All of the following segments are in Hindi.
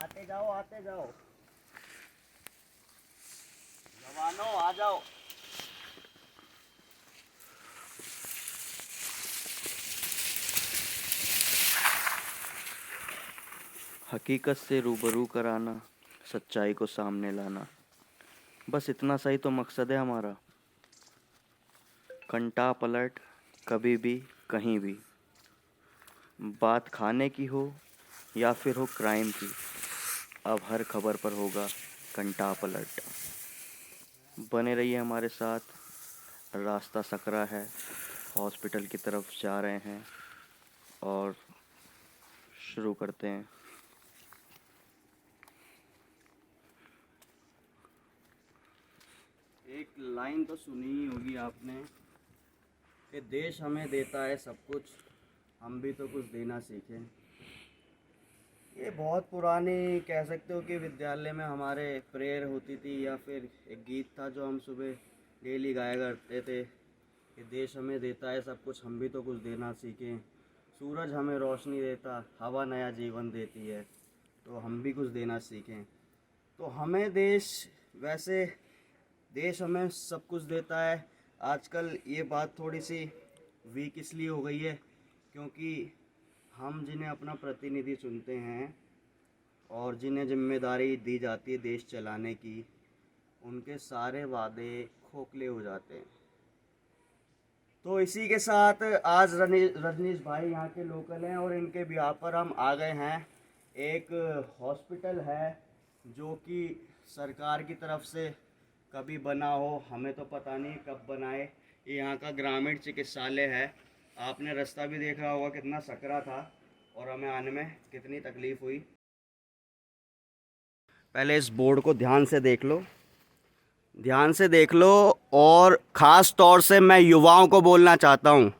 आते जाओ आते जाओ, जवानों आ जाओ। हकीकत से रूबरू कराना, सच्चाई को सामने लाना, बस इतना सही तो मकसद है हमारा। कंटा पलट कभी भी कहीं भी, बात खाने की हो या फिर हो क्राइम की, अब हर खबर पर होगा कंटा पलट। बने रहिए हमारे साथ। रास्ता सकरा है, हॉस्पिटल की तरफ जा रहे हैं और शुरू करते हैं। एक लाइन तो सुनी ही होगी आपने कि देश हमें देता है सब कुछ, हम भी तो कुछ देना सीखें। ये बहुत पुरानी कह सकते हो कि विद्यालय में हमारे प्रेयर होती थी, या फिर एक गीत था जो हम सुबह डेली गाया करते थे कि देश हमें देता है सब कुछ, हम भी तो कुछ देना सीखें। सूरज हमें रोशनी देता, हवा नया जीवन देती है, तो हम भी कुछ देना सीखें। तो हमें वैसे देश हमें सब कुछ देता है। आजकल ये बात थोड़ी सी वीक इसलिए हो गई है क्योंकि हम जिन्हें अपना प्रतिनिधि चुनते हैं और जिन्हें जिम्मेदारी दी जाती है देश चलाने की, उनके सारे वादे खोखले हो जाते हैं। तो इसी के साथ आज रजनीश भाई यहाँ के लोकल हैं और इनके ब्याह पर हम आ गए हैं। एक हॉस्पिटल है जो कि सरकार की तरफ से कभी बना हो, हमें तो पता नहीं कब बनाए। ये यहाँ का ग्रामीण चिकित्सालय है। आपने रास्ता भी देखा होगा कितना सकरा था और हमें आने में कितनी तकलीफ़ हुई। पहले इस बोर्ड को ध्यान से देख लो, ध्यान से देख लो। और ख़ास तौर से मैं युवाओं को बोलना चाहता हूँ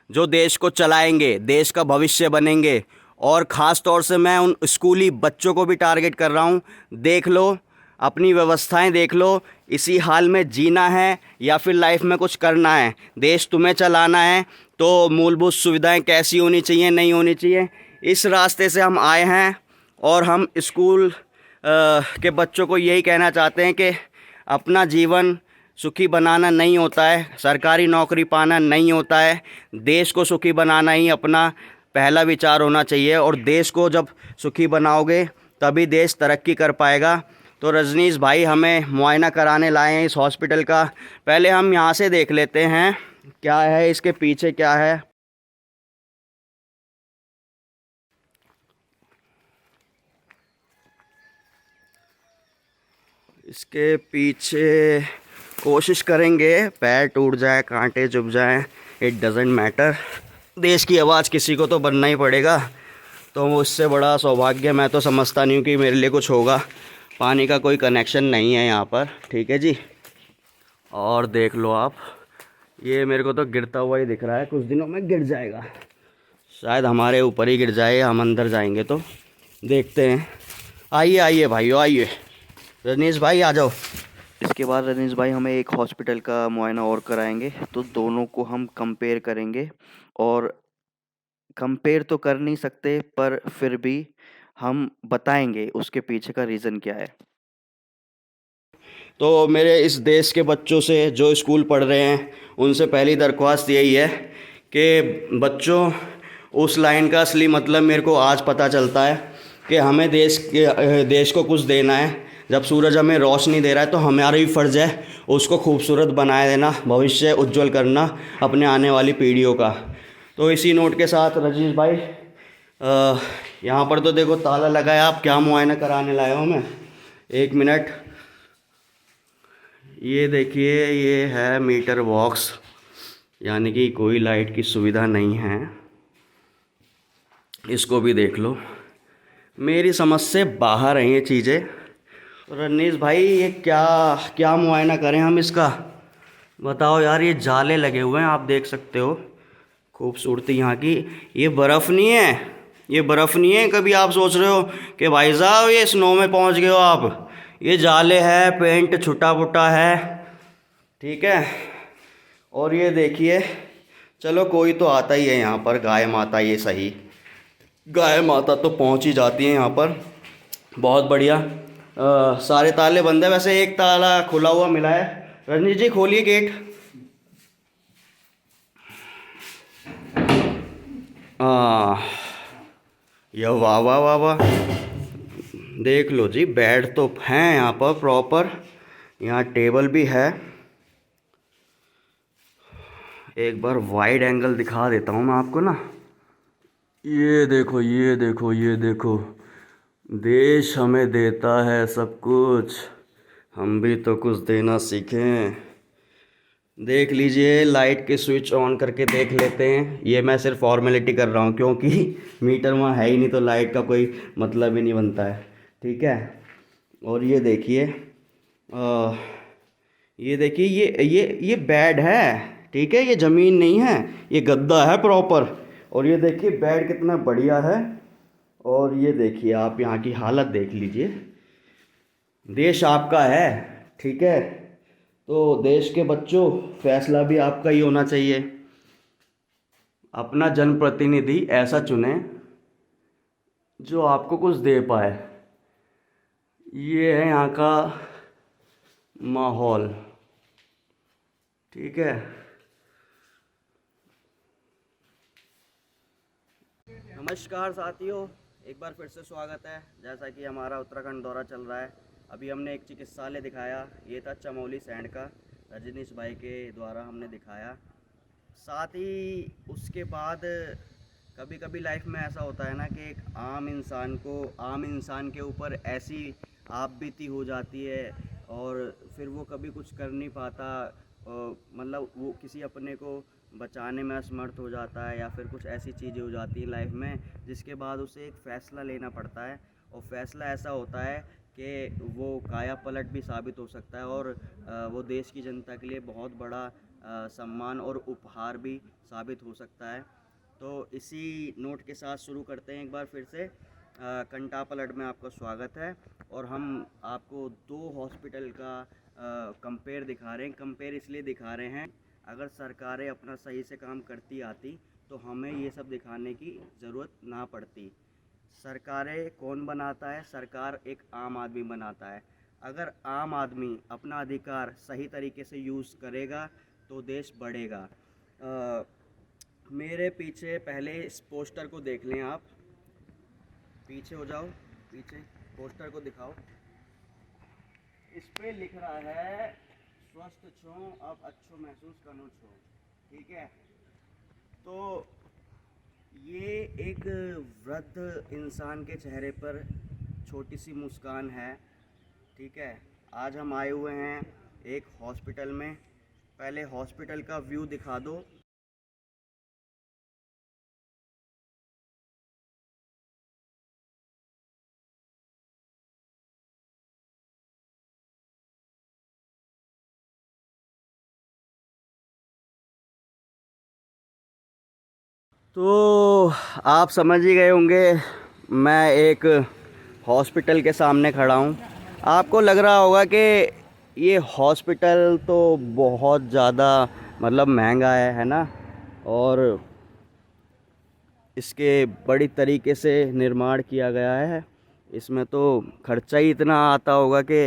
जो देश को चलाएंगे, देश का भविष्य बनेंगे। और ख़ास तौर से मैं उन स्कूली बच्चों को भी टारगेट कर रहा हूँ। देख लो, अपनी व्यवस्थाएं देख लो। इसी हाल में जीना है या फिर लाइफ में कुछ करना है, देश तुम्हें चलाना है, तो मूलभूत सुविधाएं कैसी होनी चाहिए, नहीं होनी चाहिए, इस रास्ते से हम आए हैं। और हम स्कूल के बच्चों को यही कहना चाहते हैं कि अपना जीवन सुखी बनाना नहीं होता है, सरकारी नौकरी पाना नहीं होता है, देश को सुखी बनाना ही अपना पहला विचार होना चाहिए। और देश को जब सुखी बनाओगे तभी देश तरक्की कर पाएगा। तो रजनीश भाई हमें मुआयना कराने लाए हैं इस हॉस्पिटल का। पहले हम यहाँ से देख लेते हैं क्या है इसके पीछे, क्या है। इसके पीछे कोशिश करेंगे पैर टूट जाए, कांटे चुभ जाए, इट डजेंट मैटर। देश की आवाज़ किसी को तो बनना ही पड़ेगा। तो उससे बड़ा सौभाग्य मैं तो समझता नहीं हूँ कि मेरे लिए कुछ होगा। पानी का कोई कनेक्शन नहीं है यहाँ पर, ठीक है जी। और देख लो आप, ये मेरे को तो गिरता हुआ ही दिख रहा है, कुछ दिनों में गिर जाएगा। शायद हमारे ऊपर ही गिर जाए, हम अंदर जाएंगे तो देखते हैं। आइए आइए भाइयों आइए, रजनीश भाई आ जाओ। इसके बाद रजनीश भाई हमें एक हॉस्पिटल का मुआयना और कराएंगे, तो दोनों को हम कंपेयर करेंगे। और कंपेयर तो कर नहीं सकते, पर फिर भी हम बताएंगे उसके पीछे का रीज़न क्या है। तो मेरे इस देश के बच्चों से जो स्कूल पढ़ रहे हैं उनसे पहली दरख्वास्त यही है कि बच्चों, उस लाइन का असली मतलब मेरे को आज पता चलता है कि हमें देश को कुछ देना है। जब सूरज हमें रोशनी दे रहा है तो हमारा भी फ़र्ज़ है उसको खूबसूरत बनाए देना, भविष्य उज्जवल करना अपने आने वाली पीढ़ियों का। तो इसी नोट के साथ रजनीश भाई, यहाँ पर तो देखो ताला लगा है, आप क्या मुआयना कराने लाए हो? मैं 1 मिनट, ये देखिए, ये है मीटर बॉक्स, यानी कि कोई लाइट की सुविधा नहीं है। इसको भी देख लो, मेरी समझ से बाहर हैं ये चीज़ें। रजनीश भाई ये क्या क्या मुआयना करें हम इसका, बताओ यार। ये जाले लगे हुए हैं, आप देख सकते हो खूबसूरती यहाँ की। ये बर्फ़ नहीं है, ये बर्फ़ नहीं है। कभी आप सोच रहे हो कि भाई साहब ये स्नो में पहुँच गए हो आप, ये जाले है, पेंट छुटा फुटा है, ठीक है। और ये देखिए, चलो कोई तो आता ही है यहाँ पर, गाय माता, ये सही, गाय माता तो पहुँच ही जाती है यहाँ पर। बहुत बढ़िया। सारे ताले बंद है, वैसे एक ताला खुला हुआ मिला है। रजनीश जी खोलिए गेट। ये वाह वाह वाह वाह, देख लो जी, बेड तो हैं यहाँ पर प्रॉपर, यहाँ टेबल भी है। एक बार वाइड एंगल दिखा देता हूँ मैं आपको ना। ये देखो ये देखो ये देखो, देश हमें देता है सब कुछ, हम भी तो कुछ देना सीखें। देख लीजिए, लाइट के स्विच ऑन करके देख लेते हैं। ये मैं सिर्फ फॉर्मेलिटी कर रहा हूँ क्योंकि मीटर वहाँ है ही नहीं, तो लाइट का कोई मतलब ही नहीं बनता है। ठीक है। और ये देखिए, ये देखिए, ये बेड है। ठीक है, ये ज़मीन नहीं है, ये गद्दा है प्रॉपर। और ये देखिए बेड कितना बढ़िया है। और ये देखिए, आप यहाँ की हालत देख लीजिए। देश आपका है, ठीक है, तो देश के बच्चों, फैसला भी आपका ही होना चाहिए। अपना जनप्रतिनिधि ऐसा चुने जो आपको कुछ दे पाए। ये है यहाँ का माहौल। ठीक है। नमस्कार साथियों, एक बार फिर से स्वागत है। जैसा कि हमारा उत्तराखंड दौरा चल रहा है, अभी हमने एक चिकित्सालय दिखाया। ये था चमोली सैंड का, रजनीश भाई के द्वारा हमने दिखाया। साथ ही उसके बाद कभी कभी लाइफ में ऐसा होता है ना कि एक आम इंसान के ऊपर ऐसी आप बीती हो जाती है और फिर वो कभी कुछ कर नहीं पाता। मतलब वो किसी अपने को बचाने में असमर्थ हो जाता है, या फिर कुछ ऐसी चीज़ें हो जाती हैं लाइफ में जिसके बाद उसे एक फ़ैसला लेना पड़ता है। और फैसला ऐसा होता है कि वो काया पलट भी साबित हो सकता है, और वो देश की जनता के लिए बहुत बड़ा सम्मान और उपहार भी साबित हो सकता है। तो इसी नोट के साथ शुरू करते हैं एक बार फिर से। कंटा पलट में आपका स्वागत है। और हम आपको दो हॉस्पिटल का कंपेयर दिखा रहे हैं। कंपेयर इसलिए दिखा रहे हैं, अगर सरकारें अपना सही से काम करती आती तो हमें ये सब दिखाने की ज़रूरत ना पड़ती। सरकारें कौन बनाता है? सरकार एक आम आदमी बनाता है। अगर आम आदमी अपना अधिकार सही तरीके से यूज़ करेगा तो देश बढ़ेगा। मेरे पीछे पहले इस पोस्टर को देख लें आप। पीछे हो जाओ, पीछे पोस्टर को दिखाओ। इस पे लिख रहा है, स्वस्थ छो अब अच्छो महसूस करो छो। ठीक है। तो ये एक वृद्ध इंसान के चेहरे पर छोटी सी मुस्कान है। ठीक है। आज हम आए हुए हैं एक हॉस्पिटल में। पहले हॉस्पिटल का व्यू दिखा दो। तो आप समझ ही गए होंगे, मैं एक हॉस्पिटल के सामने खड़ा हूँ। आपको लग रहा होगा कि ये हॉस्पिटल तो बहुत ज़्यादा मतलब महंगा है ना, और इसके बड़ी तरीके से निर्माण किया गया है। इसमें तो खर्चा ही इतना आता होगा कि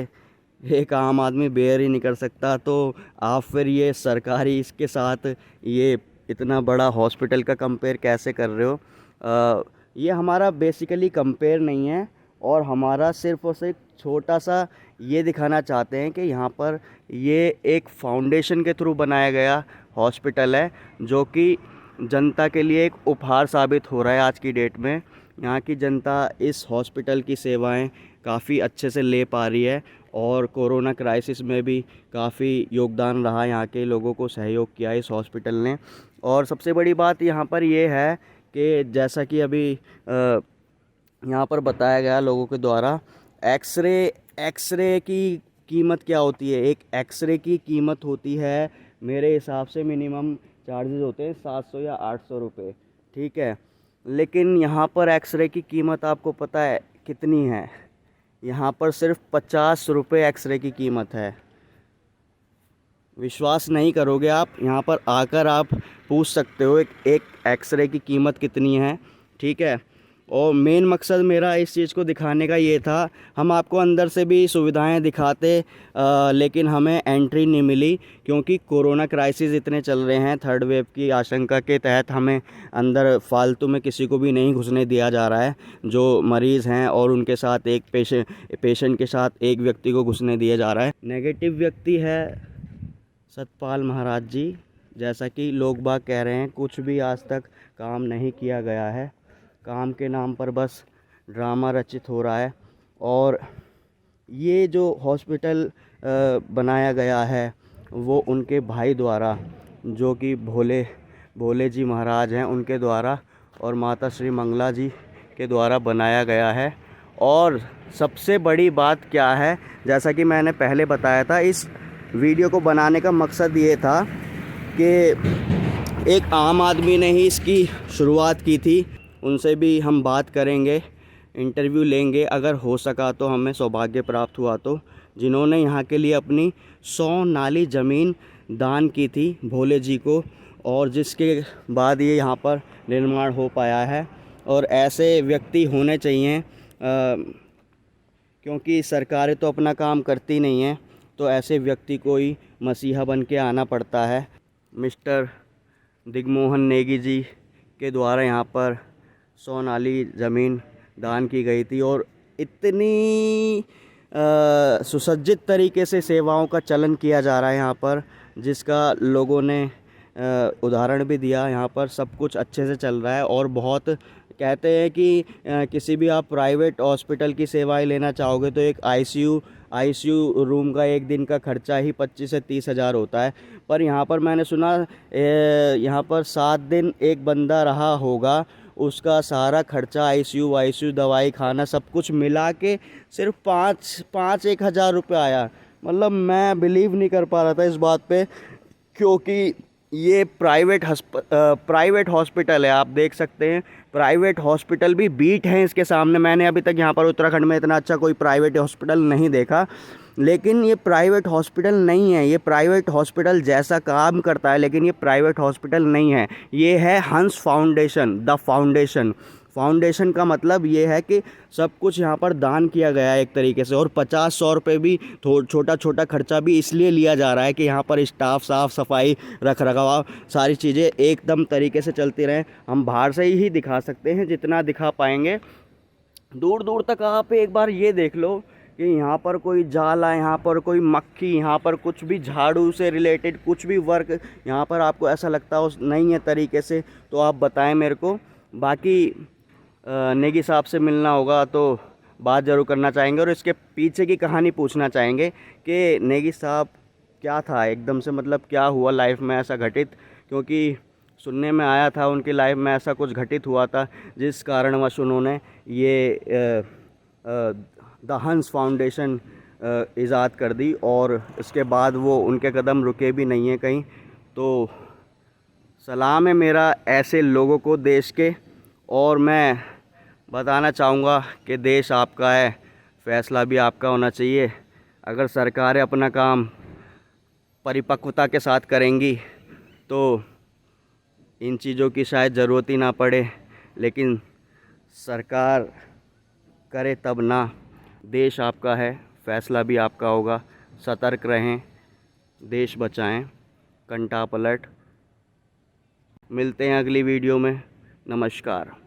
एक आम आदमी बेयर ही नहीं कर सकता। तो आप फिर ये सरकारी इसके साथ ये इतना बड़ा हॉस्पिटल का कंपेयर कैसे कर रहे हो? ये हमारा बेसिकली कंपेयर नहीं है, और हमारा सिर्फ और सिर्फ छोटा सा ये दिखाना चाहते हैं कि यहाँ पर ये एक फाउंडेशन के थ्रू बनाया गया हॉस्पिटल है, जो कि जनता के लिए एक उपहार साबित हो रहा है। आज की डेट में यहाँ की जनता इस हॉस्पिटल की सेवाएं काफ़ी अच्छे से ले पा रही है, और कोरोना क्राइसिस में भी काफ़ी योगदान रहा, यहाँ के लोगों को सहयोग किया इस हॉस्पिटल ने। और सबसे बड़ी बात यहाँ पर ये है कि जैसा कि अभी यहाँ पर बताया गया लोगों के द्वारा, एक्सरे की कीमत क्या होती है? एक एक्सरे की कीमत होती है, मेरे हिसाब से मिनिमम चार्जेस होते हैं 700 या 800 रुपये। ठीक है। लेकिन यहाँ पर एक्सरे की कीमत आपको पता है कितनी है? यहाँ पर सिर्फ 50 रुपये एक्सरे की कीमत है। विश्वास नहीं करोगे आप, यहाँ पर आकर आप पूछ सकते हो एक एक्सरे की कीमत कितनी है। ठीक है। और मेन मकसद मेरा इस चीज़ को दिखाने का ये था, हम आपको अंदर से भी सुविधाएं दिखाते लेकिन हमें एंट्री नहीं मिली क्योंकि कोरोना क्राइसिस इतने चल रहे हैं। थर्ड वेव की आशंका के तहत हमें अंदर फालतू में किसी को भी नहीं घुसने दिया जा रहा है। जो मरीज़ हैं और उनके साथ एक पेशेंट के साथ एक व्यक्ति को घुसने दिया जा रहा है। नेगेटिव व्यक्ति है सतपाल महाराज जी, जैसा कि लोग बाग कह रहे हैं। कुछ भी आज तक काम नहीं किया गया है, काम के नाम पर बस ड्रामा रचित हो रहा है। और ये जो हॉस्पिटल बनाया गया है वो उनके भाई द्वारा, जो कि भोले जी महाराज हैं, उनके द्वारा और माता श्री मंगला जी के द्वारा बनाया गया है। और सबसे बड़ी बात क्या है, जैसा कि मैंने पहले बताया था, इस वीडियो को बनाने का मकसद ये था कि एक आम आदमी ने ही इसकी शुरुआत की थी। उनसे भी हम बात करेंगे, इंटरव्यू लेंगे अगर हो सका तो, हमें सौभाग्य प्राप्त हुआ तो, जिन्होंने यहाँ के लिए अपनी 100 नाली ज़मीन दान की थी भोले जी को, और जिसके बाद ये यहाँ पर निर्माण हो पाया है। और ऐसे व्यक्ति होने चाहिए क्योंकि सरकारें तो अपना काम करती नहीं हैं, तो ऐसे व्यक्ति को ही मसीहा बन के आना पड़ता है। मिस्टर दिग्मोहन नेगी जी के द्वारा यहाँ पर 100 नाली ज़मीन दान की गई थी और इतनी सुसज्जित तरीके से सेवाओं का चलन किया जा रहा है यहाँ पर, जिसका लोगों ने उदाहरण भी दिया। यहाँ पर सब कुछ अच्छे से चल रहा है। और बहुत कहते हैं कि किसी भी आप प्राइवेट हॉस्पिटल की सेवाएं लेना चाहोगे तो एक आईसीयू रूम का एक दिन का खर्चा ही 25 से 30 हज़ार होता है। पर यहाँ पर मैंने सुना यहाँ पर 7 दिन एक बंदा रहा होगा, उसका सारा खर्चा आईसीयू दवाई खाना सब कुछ मिला के सिर्फ 1 हज़ार रुपये आया। मतलब मैं बिलीव नहीं कर पा रहा था इस बात पे, क्योंकि ये प्राइवेट हॉस्पिटल है। आप देख सकते हैं प्राइवेट हॉस्पिटल भी बीट हैं इसके सामने। मैंने अभी तक यहाँ पर उत्तराखंड में इतना अच्छा कोई प्राइवेट हॉस्पिटल नहीं देखा। लेकिन ये प्राइवेट हॉस्पिटल नहीं है, ये प्राइवेट हॉस्पिटल जैसा काम करता है लेकिन ये प्राइवेट हॉस्पिटल नहीं है। ये है हंस फाउंडेशन, द फाउंडेशन का मतलब ये है कि सब कुछ यहाँ पर दान किया गया है एक तरीके से। और 50-100 रुपये भी छोटा खर्चा भी इसलिए लिया जा रहा है कि यहाँ पर स्टाफ, साफ़ सफाई, रख रखाव, सारी चीज़ें एकदम तरीके से चलती रहें। हम बाहर से ही दिखा सकते हैं जितना दिखा पाएंगे। दूर दूर तक आप एक बार ये देख लो कि यहाँ पर कोई जाला, यहाँ पर कोई मक्खी, यहाँ पर कुछ भी झाड़ू से रिलेटेड कुछ भी वर्क यहाँ पर आपको ऐसा लगता हो नहीं है तरीके से, तो आप बताएं मेरे को। बाकी नेगी साहब से मिलना होगा तो बात ज़रूर करना चाहेंगे और इसके पीछे की कहानी पूछना चाहेंगे कि नेगी साहब क्या था एकदम से, मतलब क्या हुआ लाइफ में ऐसा घटित, क्योंकि सुनने में आया था उनकी लाइफ में ऐसा कुछ घटित हुआ था जिस कारणवश उन्होंने ये द हंस फाउंडेशन ईजाद कर दी। और इसके बाद वो उनके कदम रुके भी नहीं हैं कहीं। तो सलाम है मेरा ऐसे लोगों को देश के, और मैं बताना चाहूँगा कि देश आपका है, फ़ैसला भी आपका होना चाहिए। अगर सरकारें अपना काम परिपक्वता के साथ करेंगी तो इन चीज़ों की शायद ज़रूरत ही ना पड़े, लेकिन सरकार करे तब ना। देश आपका है, फ़ैसला भी आपका होगा। सतर्क रहें, देश बचाएं, कंटा पलट। मिलते हैं अगली वीडियो में। नमस्कार।